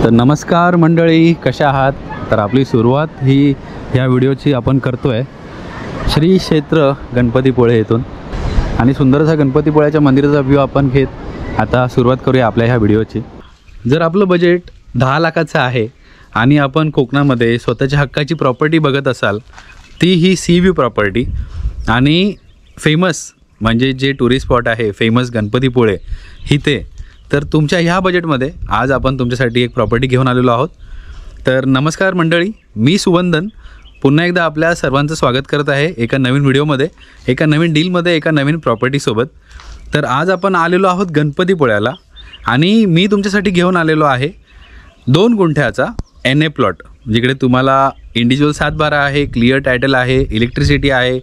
तर नमस्कार मंडळी, कशा आहात? तर आपली सुरुवात ही ह्या व्हिडिओची आपण करतोय श्री क्षेत्र गणपतीपुळे येथून आणि सुंदरसा गणपतीपुळ्याच्या मंदिराचा व्ह्यू आपण घेत आता सुरुवात करूया आपल्या ह्या व्हिडिओची। जर आपलं बजेट 10 लाखाचं आहे आणि आपण कोकणामध्ये स्वतःच्या हक्काची प्रॉपर्टी बघत असाल, ती ही सी व्ह्यू प्रॉपर्टी आणि फेमस म्हणजे जे टुरिस्ट स्पॉट आहे फेमस गणपतीपुळे इथे, तर तुमच्या ह्या बजेटमध्ये आज आपण तुमच्यासाठी एक प्रॉपर्टी घेऊन आलेलो आहोत। तर नमस्कार मंडळी, मी सुवंदन पुन्हा एकदा आपल्या सर्वांचं स्वागत करत आहे एका नवीन व्हिडिओमध्ये, एका नवीन डीलमध्ये, एका नवीन प्रॉपर्टीसोबत। तर आज आपण आलेलो आहोत गणपतीपुळ्याला आणि मी तुमच्यासाठी घेऊन आलेलो आहे 2 गुंठ्याचा NA प्लॉट, जिकडे तुम्हाला इंडिव्हिज्युअल 7/12 आहे, क्लिअर टायटल आहे, इलेक्ट्रिसिटी आहे,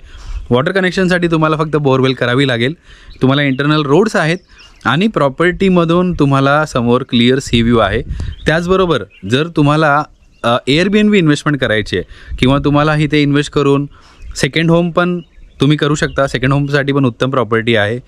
वॉटर कनेक्शनसाठी तुम्हाला फक्त बोरवेल करावी लागेल, तुम्हाला इंटरनल रोड्स आहेत आणि प्रॉपर्टीमधून तुम्हाला समोर क्लिअर सी व्ह्यू आहे। त्याचबरोबर जर तुम्हाला एअरबीएनबी इन्व्हेस्टमेंट करायची आहे किंवा तुम्हाला इथे इन्व्हेस्ट करून सेकंड होम पण तुम्ही करू शकता, सेकंड होमसाठी पण उत्तम प्रॉपर्टी आहे।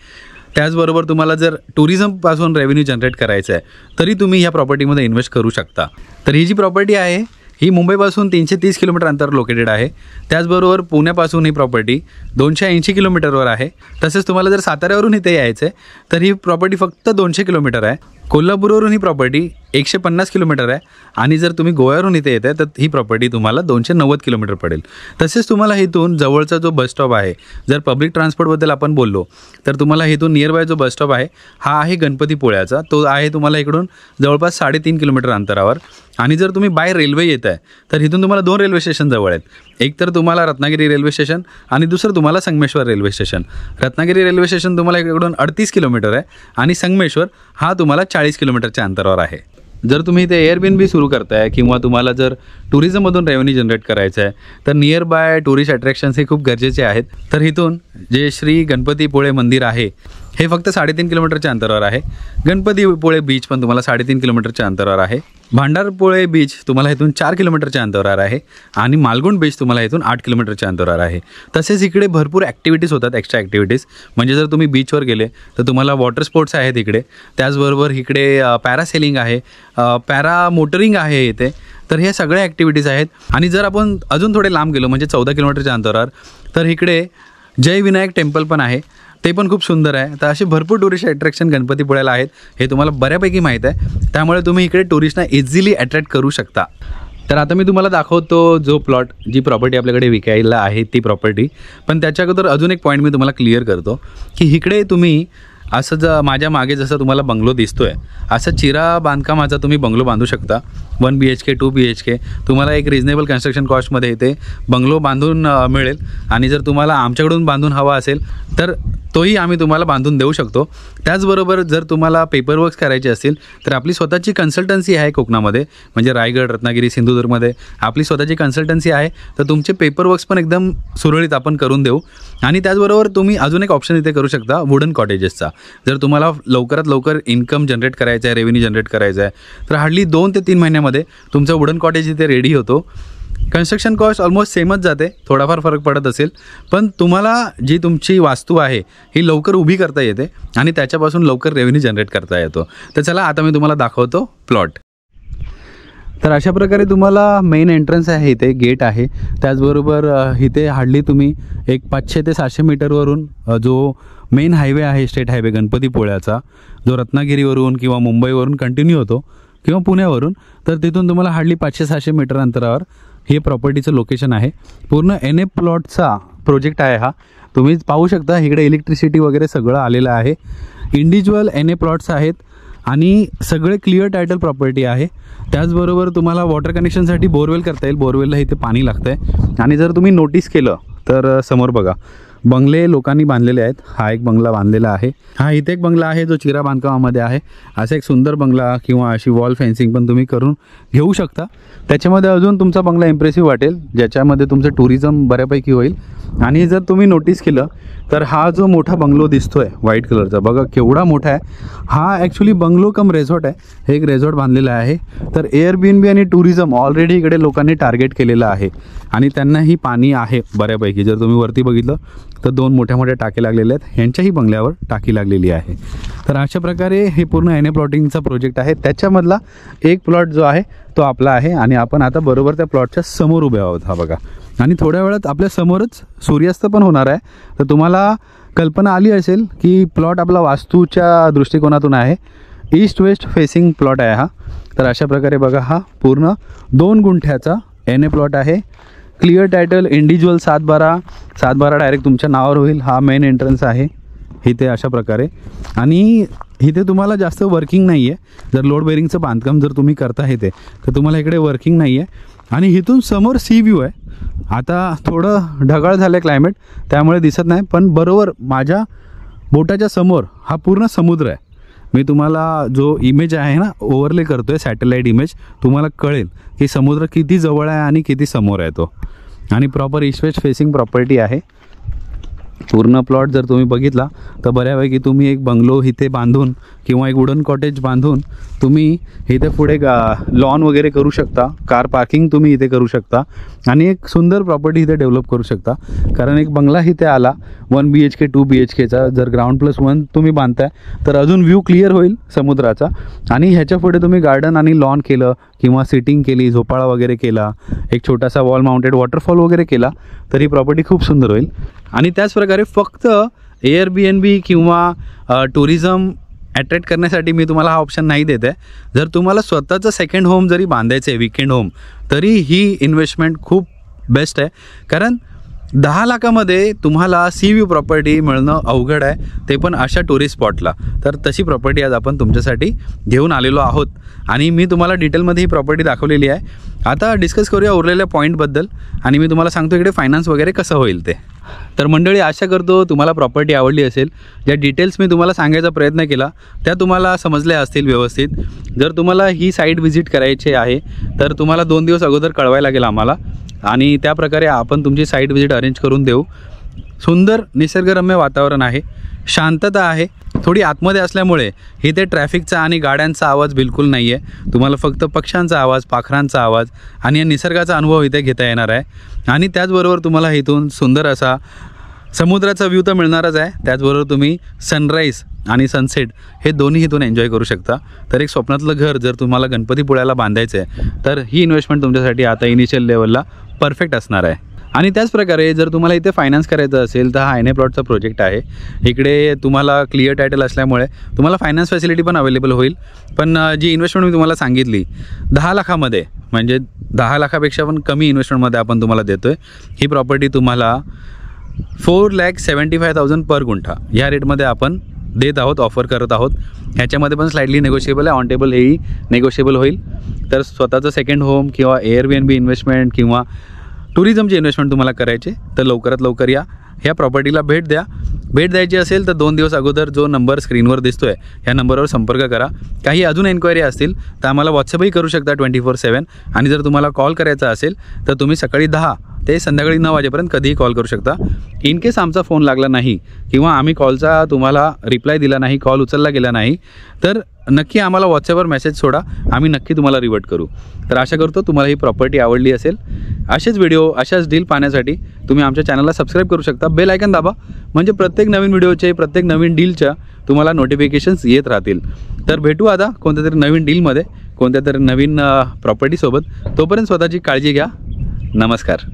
त्याचबरोबर तुम्हाला जर टुरिझमपासून रेव्हेन्यू जनरेट करायचं आहे तरी तुम्ही ह्या प्रॉपर्टीमध्ये इन्व्हेस्ट करू शकता। तर ही जी प्रॉपर्टी आहे ही मुंबईपासून 330 किलोमीटर अंतर लोकेटेड आहे। त्याचबरोबर पुण्यापासून ही प्रॉपर्टी 280 किलोमीटरवर आहे। तसेच तुम्हाला जर साताऱ्यावरून इथे यायचं आहे तर ही प्रॉपर्टी फक्त 200 किलोमीटर आहे। कोल्हापूरवरून ही प्रॉपर्टी 150 किलोमीटर आहे आणि जर तुम्ही गोव्यावरून इथे येत आहे तर ही प्रॉपर्टी तुम्हाला 290 किलोमीटर पडेल। तसेच तुम्हाला इथून जवळचा जो बस स्टॉप आहे, जर पब्लिक ट्रान्सपोर्टबद्दल आपण बोललो तर तुम्हाला इथून नियर बाय जो बस स्टॉप आहे हा आहे गणपतीपुळ्याचा, तो आहे तुम्हाला इकडून जवळपास 3.5 किलोमीटर अंतरावर। आणि जर तुम्ही बाय रेल्वे येत आहे तर इथून तुम्हाला 2 रेल्वे स्टेशन जवळ आहेत, एक तर तुम्हाला रत्नागिरी रेल्वे स्टेशन आणि दुसरं तुम्हाला Sangameshwar railway station. Ratnagiri railway station तुम्हाला इकडून 38 किलोमीटर आहे आणि संगमेश्वर हा तुम्हाला 40 किलोमीटरच्या अंतरावर आहे। जर तुम्ही इथे एअरबीएनबी सुरू करताय किंवा तुम्हाला जर टुरिझममधून रेव्हेन्यू जनरेट करायचं आहे तर नियर बाय टुरिस्ट अट्रॅक्शन्स हे खूप गरजेचे आहेत। तर इथून जे श्री गणपतीपुळे मंदिर आहे हे फक्त 3.5 किलोमीटरच्या अंतरावर आहे। गणपतीपुळे बीच पण तुम्हाला 3.5 किलोमीटरच्या अंतरावर आहे। भांडारपुळे बीच तुम्हाला इथून 4 किलोमीटरच्या अंतरावर आहे आणि मालगुंड बीच तुम्हाला इथून 8 किलोमीटरच्या अंतरावर आहे। तसेच इकडे भरपूर ॲक्टिव्हिटीज होतात, एक्स्ट्रा ॲक्टिव्हिटीज, म्हणजे जर तुम्ही बीचवर गेले तर तुम्हाला वॉटर स्पोर्ट्स आहेत इकडे, त्याचबरोबर इकडे पॅरासेलिंग आहे, पॅरा मोटरिंग आहे इथे। तर हे सगळे ॲक्टिव्हिटीज आहेत। आणि जर आपण अजून थोडे लांब गेलो म्हणजे 14 किलोमीटरच्या अंतरावर तर इकडे जय विनायक टेम्पल पण आहे, ते पण खूप सुंदर आहे। तर असे भरपूर टुरिस्ट अट्रॅक्शन गणपतीपुळ्याला आहेत, हे तुम्हाला बऱ्यापैकी माहीत आहे, त्यामुळे तुम्ही इकडे टुरिस्टना इझिली अट्रॅक्ट करू शकता। तर आता मी तुम्हाला दाखवतो जो प्लॉट, जी प्रॉपर्टी आपल्याकडे विकायला आहे ती प्रॉपर्टी। पण त्याच्या अगोदर अजून एक पॉईंट मी तुम्हाला क्लिअर करतो की इकडे तुम्ही असं माझ्या मागे जसं तुम्हाला बंगलो दिसतोय असं चिरा बांधकामाचा तुम्ही बंगलो बांधू शकता। 1 BHK 2 BHK तुम्हाला एक रिजनेबल कन्स्ट्रक्शन कॉस्टमध्ये इथे बंगलो बांधून मिळेल। आणि जर तुम्हाला आमच्याकडून बांधून हवा असेल तर तोही आम्ही तुम्हाला बांधून देऊ शकतो। त्याचबरोबर जर तुम्हाला पेपरवर्क्स करायचे असतील तर आपली स्वतःची कन्सल्टन्सी आहे कोकणामध्ये, म्हणजे रायगड, रत्नागिरी, सिंधुदुर्गमध्ये आपली स्वतःची कन्सल्टन्सी आहे। तर तुमचे पेपरवर्क्स पण एकदम सुरळीत आपण करून देऊ। आणि त्याचबरोबर तुम्ही अजून एक ऑप्शन इथे करू शकता वुडन कॉटेजेसचा। जर तुम्हाला लवकरात लवकर इन्कम जनरेट करायचं आहे, रेव्हेन्यू जनरेट करायचं आहे तर हार्डली 2 ते 3 महिन्यामध्ये तुमचं वुडन कॉटेज इथे रेडी होतो। कन्स्ट्रक्शन कॉस्ट ऑलमोस्ट सेमच जाते, थोडाफार फरक पडत असेल, पण तुम्हाला जी तुमची वास्तू आहे ही लवकर उभी करता येते आणि त्याच्यापासून लवकर रेव्हेन्यू जनरेट करता येतो। तर चला आता मी तुम्हाला दाखवतो प्लॉट। तर अशा प्रकारे तुम्हाला मेन एंट्रन्स आहे, इथे गेट आहे, त्याचबरोबर इथे हार्डली तुम्ही एक 500 ते 700 मीटरवरून जो मेन हायवे आहे, स्टेट हायवे गणपतीपुळ्याचा, जो रत्नागिरीवरून किंवा मुंबईवरून कंटिन्यू होतो किंवा पुण्यावरून, तर तिथून तुम्हाला हार्डली 500-600 मीटर अंतरावर हे प्रॉपर्टीचं लोकेशन आहे। पूर्ण NA प्लॉटचा प्रोजेक्ट आहे हा, तुम्ही पाहू शकता इकडे इलेक्ट्रिसिटी वगैरे सगळं आलेलं आहे। इंडिव्हिज्युअल NA प्लॉट्स आहेत आणि सगळे क्लिअर टायटल प्रॉपर्टी आहे। त्याचबरोबर तुम्हाला वॉटर कनेक्शनसाठी बोरवेल करता येईल, बोरवेलला इथे पाणी लागतं आहे। आणि जर तुम्ही नोटीस केलं तर समोर बघा बंगले लोकांनी बांधलेले आहेत, हा एक बंगला बांधलेला आहे, हा इथे एक बंगला आहे जो चिरा बांधकामामध्ये आहे। असा एक सुंदर बंगला किंवा अशी वॉल फेन्सिंग पण तुम्ही करून घेऊ शकता, त्याच्यामध्ये अजून तुमचा बंगला इम्प्रेसिव्ह वाटेल, ज्याच्यामध्ये तुमचं टुरिझम बऱ्यापैकी होईल आणि जर तुम्ही नोटीस केलं तर हा जो मोठा बंगलो दिसतोय व्हाईट कलरचा, बघा केवढा मोठा आहे हा. ॲक्च्युली बंगलो कम रेझॉर्ट आहे, हे एक रेझॉर्ट बांधलेलं आहे. तर एअरबीएनबी आणि टुरिझम ऑलरेडी इकडे लोकांनी टार्गेट केलेलं आहे आणि त्यांनाही पाणी आहे बऱ्यापैकी. जर तुम्ही वरती बघितलं तर 2 मोठ्या मोठ्या टाके लागलेले आहेत, ह्यांच्याही बंगल्यावर टाकी लागलेली आहे. तर अशा प्रकारे हे पूर्ण NA प्लॉटिंगचा प्रोजेक्ट आहे. त्याच्यामधला एक प्लॉट जो आहे तो आपला आहे आणि आपण आता बरोबर त्या प्लॉटच्या समोर उभे आहोत. हा बघा, आणि थोड्या वेळात आपल्या समोरच सूर्यास्त पण होणार आहे. तर तुम्हाला कल्पना आली असेल की प्लॉट आपला वास्तूच्या दृष्टिकोनातून आहे, ईस्ट वेस्ट फेसिंग प्लॉट आहे हा. तर अशा प्रकारे बघा, हा पूर्ण 2 गुंठ्याचा NA प्लॉट आहे. क्लिअर टायटल, इंडिव्हिज्युअल 7/12 डायरेक्ट तुमच्या नावावर होईल. हा मेन एंट्रन्स आहे इथे अशा प्रकारे. आणि इथे तुम्हाला जास्त वर्किंग नाही आहे. जर लोड बेरिंगचं बांधकाम जर तुम्ही करता इथे तर तुम्हाला इकडे वर्किंग नाही आहे. आणि इथून समोर सी व्ह्यू आहे. आता थोडं ढगाळ झालं आहे क्लायमेट, त्यामुळे दिसत नाही, पण बरोबर माझ्या बोटाच्या समोर हा पूर्ण समुद्र आहे. मी तुम्हाला जो इमेज आहे ना ओव्हरले करतो आहे, सॅटेलाईट इमेज, तुम्हाला कळेल की समुद्र किती जवळ आहे आणि किती समोर आहे तो. आणि proper east west facing property आहे. पूर्ण प्लॉट जर तुम्ही बघितला तर बऱ्यापैकी तुम्ही एक बंगलो इथे बांधून किंवा एक वुडन कॉटेज बांधून तुम्ही इथे पुढे लॉन वगैरे करू शकता, कार पार्किंग तुम्ही इथे करू शकता आणि एक सुंदर प्रॉपर्टी इथे डेव्हलप करू शकता. कारण एक बंगला इथे आला 1 BHK 2 BHKचा, जर ग्राउंड+1 तुम्ही बांधताय तर अजून व्ह्यू क्लिअर होईल समुद्राचा. आणि ह्याच्या पुढे तुम्ही गार्डन आणि लॉन केलं किंवा सिटिंग केली, झोपाळा वगैरे केला, एक छोटासा वॉल माउंटेड वॉटरफॉल वगैरे केला तर ही प्रॉपर्टी खूप सुंदर होईल. आणि त्याचप्रकारे फक्त एअरबीएनबी किंवा टुरिझम अट्रॅक्ट करण्यासाठी मी तुम्हाला हा ऑप्शन नाही देत आहे. जर तुम्हाला स्वतःचं सेकंड होम जरी बांधायचं आहे, विकेंड होम, तरी ही इन्व्हेस्टमेंट खूप बेस्ट आहे. कारण 10 लाखामध्ये तुम्हाला सी व्ह्यू प्रॉपर्टी मिळणं अवघड आहे, ते पण अशा टुरिस्ट स्पॉटला. तर तशी प्रॉपर्टी आज आपण तुमच्यासाठी घेऊन आलेलो आहोत आणि मी तुम्हाला डिटेलमध्ये ही प्रॉपर्टी दाखवलेली आहे. आता डिस्कस करूया उरलेल्या पॉईंटबद्दल आणि मी तुम्हाला सांगतो इकडे फायनान्स वगैरे कसं होईल ते. तर मंडळी, आशा करतो तुम्हाला प्रॉपर्टी आवडली असेल. ज्या डिटेल्स मी तुम्हाला सांगायचा प्रयत्न केला त्या तुम्हाला समजल्या असतील व्यवस्थित. जर तुम्हाला ही साईट व्हिजिट करायची आहे तर तुम्हाला 2 दिवस अगोदर कळवायला लागेल आम्हाला आणि त्याप्रकारे आपण तुमची साईट व्हिजिट अरेंज करून देऊ. सुंदर निसर्गरम्य वातावरण आहे, शांतता आहे. थोडी आतमध्ये असल्यामुळे इथे ट्रॅफिकचा आणि गाड्यांचा आवाज बिलकुल नाही आहे. तुम्हाला फक्त पक्ष्यांचा आवाज, पाखरांचा आवाज आणि या निसर्गाचा अनुभव इथे घेता येणार आहे. आणि त्याचबरोबर तुम्हाला इथून सुंदर असा समुद्राचा व्ह्यू तर मिळणारच आहे, त्याचबरोबर तुम्ही सनराईज आणि सनसेट हे दोन्ही इथून एन्जॉय करू शकता. तर एक स्वप्नातलं घर जर तुम्हाला गणपतीपुळ्याला बांधायचं आहे तर ही इन्व्हेस्टमेंट तुमच्यासाठी आता इनिशियल लेवलला परफेक्ट असणार आहे. आणि त्याचप्रकारे जर तुम्हाला इथे फायनान्स करायचं असेल तर हा NA प्लॉटचा प्रोजेक्ट आहे. इकडे तुम्हाला क्लिअर टायटल असल्यामुळे तुम्हाला फायनान्स फॅसिलिटी पण अवेलेबल होईल. पण जी इन्व्हेस्टमेंट मी तुम्हाला सांगितली 10 लाखामध्ये, म्हणजे 10 लाखापेक्षा पण कमी इन्व्हेस्टमेंटमध्ये आपण तुम्हाला देतो आहे. ही प्रॉपर्टी तुम्हाला 4,75,000 पर गुंठा ह्या रेटमध्ये आपण देत आहोत, ऑफर करत आहोत. ह्याच्यामध्ये पण स्लाइटली नेगोशिएबल आहे, ऑन टेबल हेही नेगोशिएबल होईल. तर स्वतःचं सेकंड होम किंवा एअरबीएनबी इन्व्हेस्टमेंट किंवा टुरिझमची इन्व्हेस्टमेंट तुम्हाला करायचे तर लवकरात लवकर या, ह्या प्रॉपर्टीला भेट द्या. भेट द्यायची असेल तर 2 दिवस अगोदर जो नंबर स्क्रीनवर दिसतो आहे ह्या नंबरवर संपर्क करा. काही अजून एन्क्वायरी असतील तर आम्हाला व्हॉट्सअपही करू शकता 24/7. आणि जर तुम्हाला कॉल करायचा असेल तर तुम्ही सकाळी 10 ते संध्याकाळी 9 वाजेपर्यंत कधीही कॉल करू शकता. इन केस आमचा फोन लागला नाही किंवा आम्ही कॉलचा तुम्हाला रिप्लाय दिला नाही, कॉल उचलला गेला नाही, तर नक्की आम्हाला व्हॉट्सअपवर मेसेज सोडा, आम्ही नक्की तुम्हाला रिवर्ट करू. तर आशा करतो तुम्हाला ही प्रॉपर्टी आवडली असेल. असेच व्हिडिओ, अशाच डील पाहण्यासाठी तुम्ही आमच्या चॅनलला सबस्क्राईब करू शकता. बेल आयकन दाबा, म्हणजे प्रत्येक नवीन व्हिडिओचे, प्रत्येक नवीन डीलच्या तुम्हाला नोटिफिकेशन्स येत राहतील. तर भेटू आता कोणत्या तरी नवीन डीलमध्ये, कोणत्या तरी नवीन प्रॉपर्टीसोबत. तोपर्यंत स्वतःची काळजी घ्या. नमस्कार.